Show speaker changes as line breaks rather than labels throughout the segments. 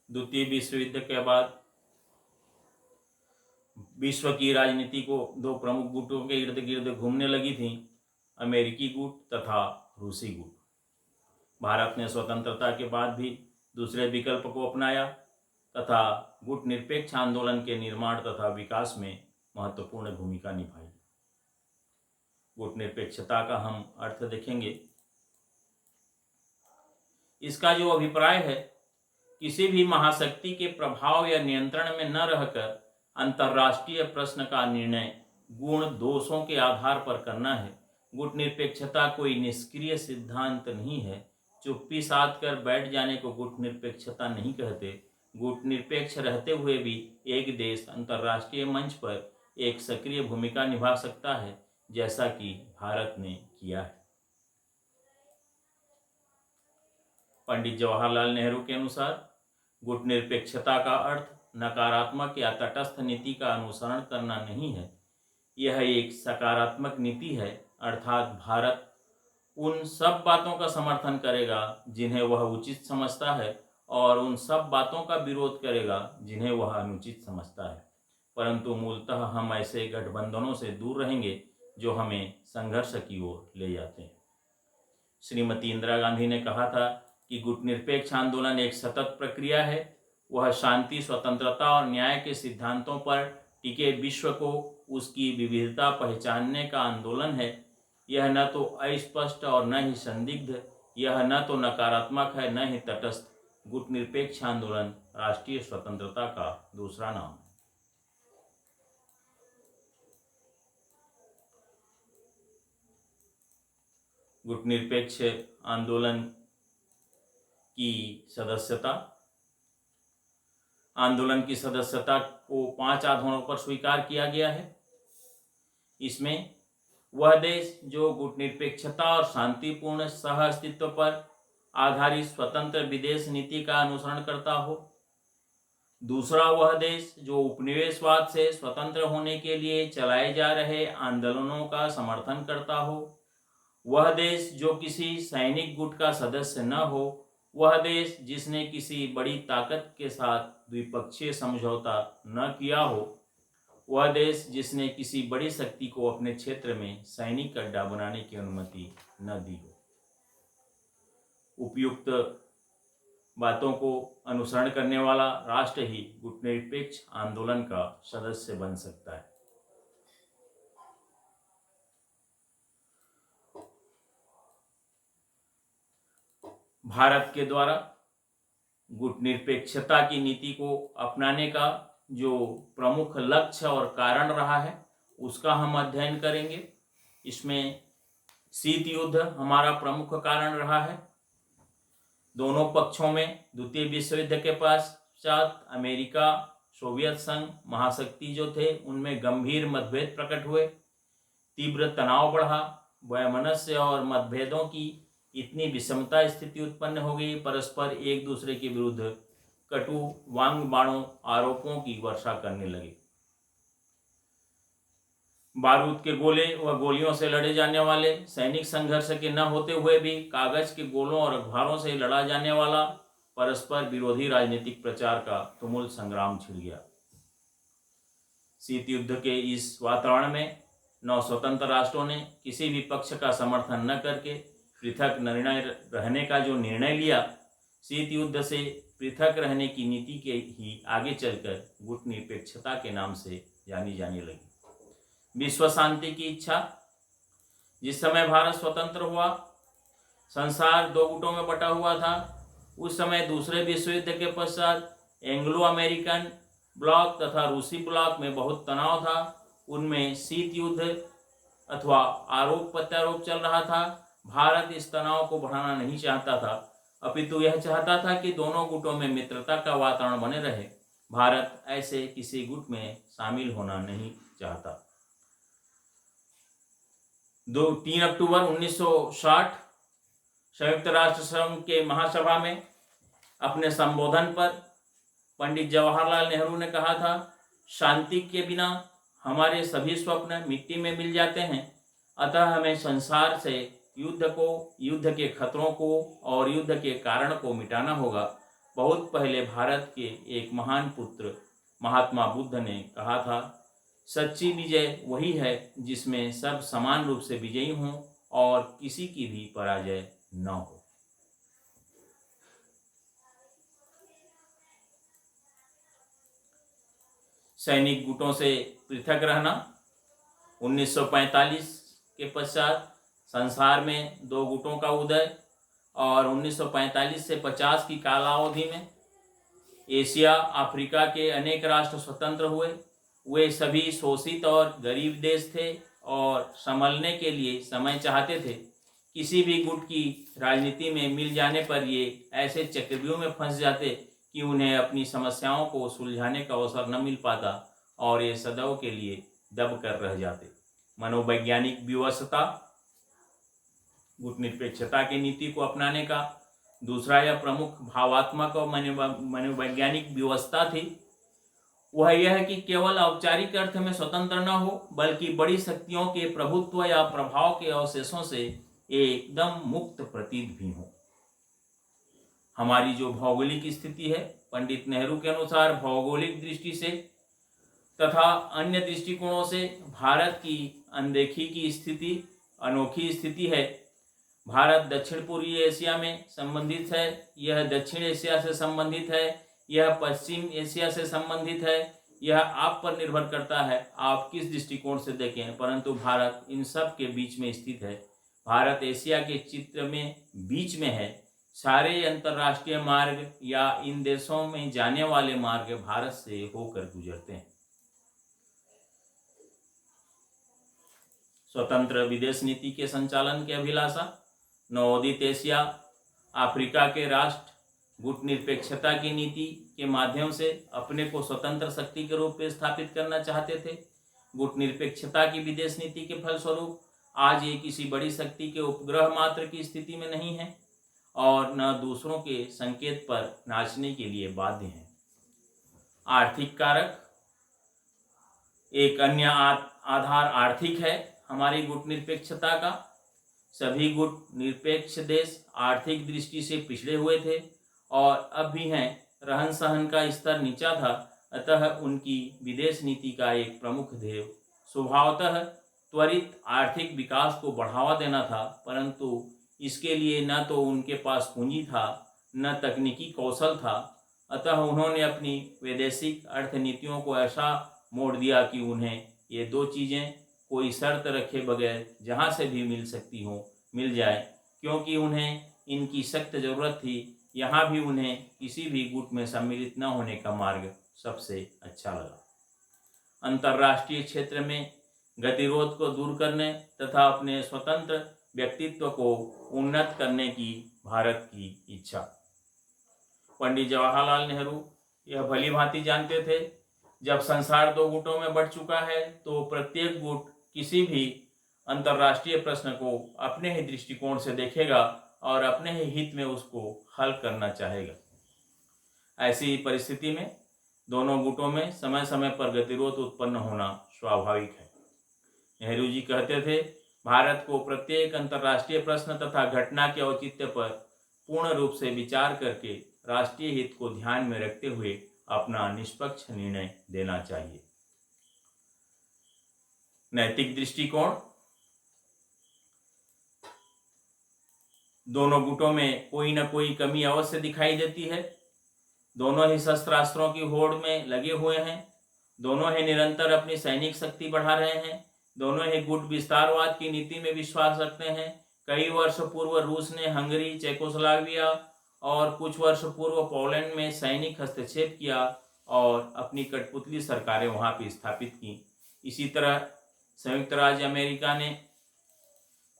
द्वितीय विश्व युद्ध के बाद विश्व की राजनीति को दो प्रमुख गुटों के इर्द गिर्द घूमने लगी थी, अमेरिकी गुट तथा रूसी गुट। भारत ने स्वतंत्रता के बाद भी दूसरे विकल्प को अपनाया तथा गुट निरपेक्ष आंदोलन के निर्माण तथा विकास में महत्वपूर्ण भूमिका निभाई। गुट निरपेक्षता का हम अर्थ देखेंगे। इसका जो अभिप्राय है, किसी भी महाशक्ति के प्रभाव या नियंत्रण में न रहकर अंतर्राष्ट्रीय प्रश्न का निर्णय गुण दोषों के आधार पर करना है। गुट निरपेक्षता कोई निष्क्रिय सिद्धांत नहीं है। चुप्पी साध कर बैठ जाने को गुट निरपेक्षता नहीं कहते। गुट निरपेक्ष रहते हुए भी एक देश अंतर्राष्ट्रीय मंच पर एक सक्रिय भूमिका निभा सकता है, जैसा कि भारत ने किया है। पंडित जवाहरलाल नेहरू के अनुसार गुट निरपेक्षता का अर्थ नकारात्मक या तटस्थ नीति का अनुसरण करना नहीं है। यह एक सकारात्मक नीति है, अर्थात भारत उन सब बातों का समर्थन करेगा जिन्हें वह उचित समझता है और उन सब बातों का विरोध करेगा जिन्हें वह अनुचित समझता है। परंतु मूलतः हम ऐसे गठबंधनों से दूर रहेंगे जो हमें संघर्ष की ओर ले जाते हैं। श्रीमती इंदिरा गांधी ने कहा था कि गुट निरपेक्ष आंदोलन एक सतत प्रक्रिया है। वह शांति, स्वतंत्रता और न्याय के सिद्धांतों पर टिके विश्व को उसकी विविधता पहचानने का आंदोलन है। यह न तो अस्पष्ट और न ही संदिग्ध, यह न तो नकारात्मक है न ही तटस्थ। गुट निरपेक्ष आंदोलन राष्ट्रीय स्वतंत्रता का दूसरा नाम है। गुट निरपेक्ष आंदोलन की सदस्यता, आंदोलन की सदस्यता को 5 आधारों पर स्वीकार किया गया है। इसमें वह देश जो गुट निरपेक्षता और शांतिपूर्ण सह अस्तित्व पर आधारित स्वतंत्र विदेश नीति का अनुसरण करता हो। दूसरा, वह देश जो उपनिवेशवाद से स्वतंत्र होने के लिए चलाए जा रहे आंदोलनों का समर्थन करता हो। वह देश जो किसी सैनिक गुट का सदस्य न हो। वह देश जिसने किसी बड़ी ताकत के साथ द्विपक्षीय समझौता न किया हो। वह देश जिसने किसी बड़ी शक्ति को अपने क्षेत्र में सैनिक अड्डा बनाने की अनुमति न दी हो। उपयुक्त बातों को अनुसरण करने वाला राष्ट्र ही गुट निरपेक्ष आंदोलन का सदस्य बन सकता है। भारत के द्वारा गुट निरपेक्षता की नीति को अपनाने का जो प्रमुख लक्ष्य और कारण रहा है, उसका हम अध्ययन करेंगे। इसमें शीत युद्ध हमारा प्रमुख कारण रहा है। दोनों पक्षों में द्वितीय विश्व युद्ध के पश्चात अमेरिका, सोवियत संघ, महाशक्ति जो थे, उनमें गंभीर मतभेद प्रकट हुए। तीव्र तनाव बढ़ा। वैमनस्य और मतभेदों की इतनी विषमता स्थिति उत्पन्न हो गई, परस्पर एक दूसरे के विरुद्ध कटु वांग बाणों आरोपों की वर्षा करने लगे। बारूद के गोले व गोलियों से लड़े जाने वाले, सैनिक संघर्ष के न होते हुए भी कागज के गोलों और अखबारों से लड़ा जाने वाला परस्पर विरोधी राजनीतिक प्रचार का तुमुल संग्राम छिड़ गया। शीत युद्ध के इस वातावरण में 9 स्वतंत्र राष्ट्रों ने किसी भी पक्ष का समर्थन न करके पृथक निर्णय रहने का जो निर्णय लिया, शीत युद्ध से पृथक रहने की नीति के ही आगे चलकर गुट निरपेक्षता के नाम से जानी जाने लगी। विश्व शांति की इच्छा। जिस समय भारत स्वतंत्र हुआ, संसार 2 गुटों में बटा हुआ था। उस समय दूसरे विश्व युद्ध के पश्चात एंग्लो अमेरिकन ब्लॉक तथा रूसी ब्लॉक में बहुत तनाव था। उनमें शीत युद्ध अथवा आरोप प्रत्यारोप चल रहा था। भारत इस तनाव को बढ़ाना नहीं चाहता था, अपितु यह चाहता था कि दोनों गुटों में मित्रता का वातावरण बने रहे। भारत ऐसे किसी गुट में शामिल होना नहीं चाहता। 3 अक्टूबर 1960 संयुक्त राष्ट्र संघ के महासभा में अपने संबोधन पर पंडित जवाहरलाल नेहरू ने कहा था, शांति के बिना हमारे सभी स्वप्न मिट्टी में मिल जाते हैं। अतः हमें संसार से युद्ध को, युद्ध के खतरों को और युद्ध के कारण को मिटाना होगा। बहुत पहले भारत के एक महान पुत्र महात्मा बुद्ध ने कहा था, सच्ची विजय वही है जिसमें सब समान रूप से विजयी हों और किसी की भी पराजय न हो। सैनिक गुटों से पृथक रहना। 1945 के पश्चात संसार में 2 गुटों का उदय और 1945 से 50 की कालावधि में एशिया अफ्रीका के अनेक राष्ट्र स्वतंत्र हुए। वे सभी शोषित और गरीब देश थे और संभलने के लिए समय चाहते थे। किसी भी गुट की राजनीति में मिल जाने पर ये ऐसे चक्रव्यूह में फंस जाते कि उन्हें अपनी समस्याओं को सुलझाने का अवसर न मिल पाता और ये सदैव के लिए दब कर रह जाते। मनोवैज्ञानिक विवशता। गुट निरपेक्षता की नीति को अपनाने का दूसरा यह प्रमुख भावात्मक और मनोवैज्ञानिक व्यवस्था थी, वह यह है कि केवल औपचारिक अर्थ में स्वतंत्र न हो बल्कि बड़ी शक्तियों के प्रभुत्व या प्रभाव के अवशेषों से एकदम मुक्त प्रतीत भी हो। हमारी जो भौगोलिक स्थिति है, पंडित नेहरू के अनुसार भौगोलिक दृष्टि से तथा अन्य दृष्टिकोणों से भारत की अनदेखी की स्थिति अनोखी स्थिति है। भारत दक्षिण पूर्वी एशिया में संबंधित है, यह दक्षिण एशिया से संबंधित है, यह पश्चिम एशिया से संबंधित है। यह आप पर निर्भर करता है आप किस दृष्टिकोण से देखें, परंतु भारत इन सब के बीच में स्थित है। भारत एशिया के चित्र में बीच में है। सारे अंतर्राष्ट्रीय मार्ग या इन देशों में जाने वाले मार्ग भारत से होकर गुजरते हैं। स्वतंत्र विदेश नीति के संचालन की अभिलाषा। नवोदित एशिया अफ्रीका के राष्ट्र गुट निरपेक्षता की नीति के माध्यम से अपने को स्वतंत्र शक्ति के रूप में स्थापित करना चाहते थे। गुट निरपेक्षता की विदेश नीति के फलस्वरूप आज ये किसी बड़ी शक्ति के उपग्रह मात्र की स्थिति में नहीं है और न दूसरों के संकेत पर नाचने के लिए बाध्य हैं। आर्थिक कारक। एक अन्य आधार आर्थिक है हमारी गुट निरपेक्षता का। सभी गुट निरपेक्ष देश आर्थिक दृष्टि से पिछड़े हुए थे और अब भी हैं। रहन सहन का स्तर नीचा था, अतः उनकी विदेश नीति का एक प्रमुख ध्येय स्वभावतः त्वरित आर्थिक विकास को बढ़ावा देना था, परंतु इसके लिए न तो उनके पास पूंजी था न तकनीकी कौशल था। अतः उन्होंने अपनी वैदेशिक अर्थनीतियों को ऐसा मोड़ दिया कि उन्हें ये 2 चीज़ें कोई शर्त रखे बगैर जहाँ से भी मिल सकती हो मिल जाए, क्योंकि उन्हें इनकी सख्त ज़रूरत थी। यहाँ भी उन्हें किसी भी गुट में सम्मिलित न होने का मार्ग सबसे अच्छा लगा। अंतर्राष्ट्रीय क्षेत्र में गतिरोध को दूर करने तथा अपने स्वतंत्र व्यक्तित्व को उन्नत करने की भारत की इच्छा। पंडित जवाहरलाल नेहरू यह भली भांति जानते थे, जब संसार 2 गुटों में बढ़ चुका है तो प्रत्येक गुट किसी भी अंतर्राष्ट्रीय प्रश्न को अपने ही दृष्टिकोण से देखेगा और अपने ही हित में उसको हल करना चाहेगा। ऐसी परिस्थिति में दोनों गुटों में समय समय पर गतिरोध उत्पन्न होना स्वाभाविक है। नेहरू जी कहते थे, भारत को प्रत्येक अंतर्राष्ट्रीय प्रश्न तथा घटना के औचित्य पर पूर्ण रूप से विचार करके राष्ट्रीय हित को ध्यान में रखते हुए अपना निष्पक्ष निर्णय देना चाहिए। नैतिक दृष्टिकोण। दोनों गुटों में कोई न कोई कमी अवश्य दिखाई देती है। दोनों ही शस्त्रास्त्रों की होड़ में लगे हुए हैं। दोनों ही निरंतर अपनी सैनिक शक्ति बढ़ा रहे हैं। दोनों ही गुट विस्तारवाद की नीति में विश्वास रखते हैं। कई वर्ष पूर्व रूस ने हंगरी, चेकोस्लोवाकिया और कुछ वर्ष पूर्व पोलैंड में सैनिक हस्तक्षेप किया और अपनी कठपुतली सरकारें वहां पर स्थापित की। इसी तरह संयुक्त राज्य अमेरिका ने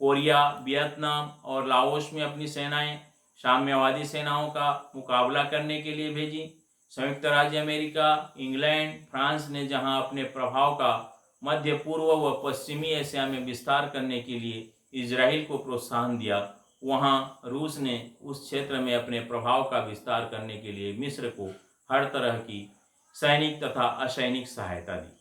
कोरिया, वियतनाम और लाओस में अपनी सेनाएं साम्यवादी सेनाओं का मुकाबला करने के लिए भेजी। संयुक्त राज्य अमेरिका, इंग्लैंड, फ्रांस ने जहां अपने प्रभाव का मध्य पूर्व व पश्चिमी एशिया में विस्तार करने के लिए इजराइल को प्रोत्साहन दिया, वहां रूस ने उस क्षेत्र में अपने प्रभाव का विस्तार करने के लिए मिस्र को हर तरह की सैनिक तथा असैनिक सहायता दी।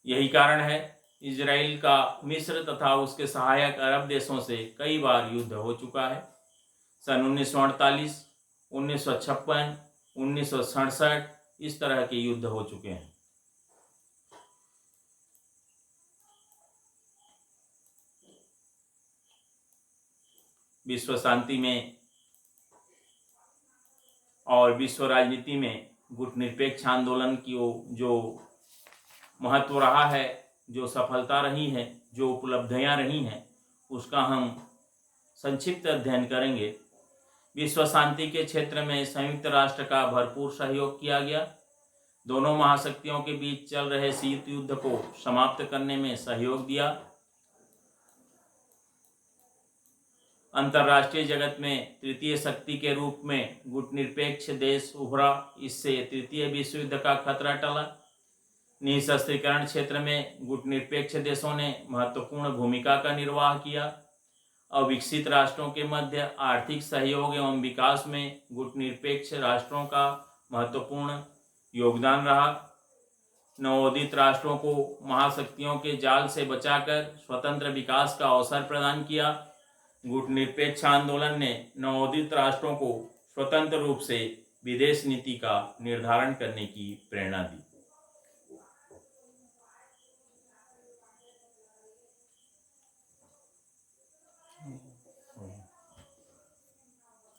यही कारण है इजराइल का मिस्र तथा उसके सहायक अरब देशों से कई बार युद्ध हो चुका है। सन 1948 1956, 1967 इस तरह के युद्ध हो चुके हैं। विश्व शांति में और विश्व राजनीति में गुटनिरपेक्ष आंदोलन की जो महत्व रहा है, जो सफलता रही है, जो उपलब्धियां रही हैं, उसका हम संक्षिप्त अध्ययन करेंगे। विश्व शांति के क्षेत्र में संयुक्त राष्ट्र का भरपूर सहयोग किया गया। दोनों महाशक्तियों के बीच चल रहे शीत युद्ध को समाप्त करने में सहयोग दिया। अंतर्राष्ट्रीय जगत में तृतीय शक्ति के रूप में गुटनिरपेक्ष देश उभरा। इससे तृतीय विश्व युद्ध का खतरा टला। निःशस्त्रीकरण क्षेत्र में गुटनिरपेक्ष देशों ने महत्वपूर्ण भूमिका का निर्वाह किया। अविकसित राष्ट्रों के मध्य आर्थिक सहयोग एवं विकास में गुटनिरपेक्ष राष्ट्रों का महत्वपूर्ण योगदान रहा। नवोदित राष्ट्रों को महाशक्तियों के जाल से बचाकर स्वतंत्र विकास का अवसर प्रदान किया। गुटनिरपेक्ष आंदोलन ने नवोदित राष्ट्रों को स्वतंत्र रूप से विदेश नीति का निर्धारण करने की प्रेरणा दी।